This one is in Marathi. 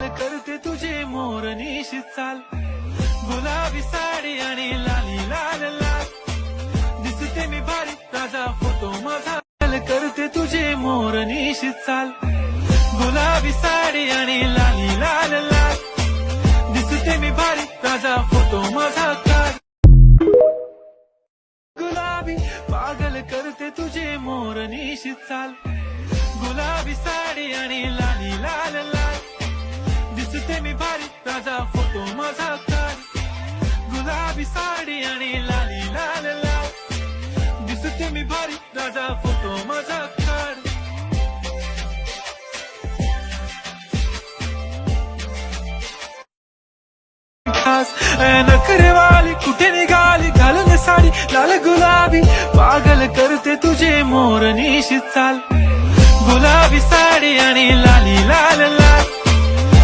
करते तुझे मोरनीशी चाल, गुलाबी साडी आणि लाली लाल लाल, दिसते मी भारी ताजा फोटो माझा, करते तुझे मोरनीशी चाल, गुलाबी साडी आणि लाली लाल लाल, दिसते मी भारी ताजा फोटो माझा काढ, गुलाबी पागल करते तुझे मोरनीशी चाल, गुलाबी साडी आणि लाली लाल लाल, दिसते मी भारी ताजा फोटो माझा काढ, गुलाबी साडी आणि लाली लाल लाल, दिसते मी भारी ताजा फोटो माझा काढ. नखरेवाली कुठे निघाली घालून साडी लाल गुलाबी, पागल करते तुझे मोरनीशी चाल, गुलाबी साडी आणि लाली लाल लाल,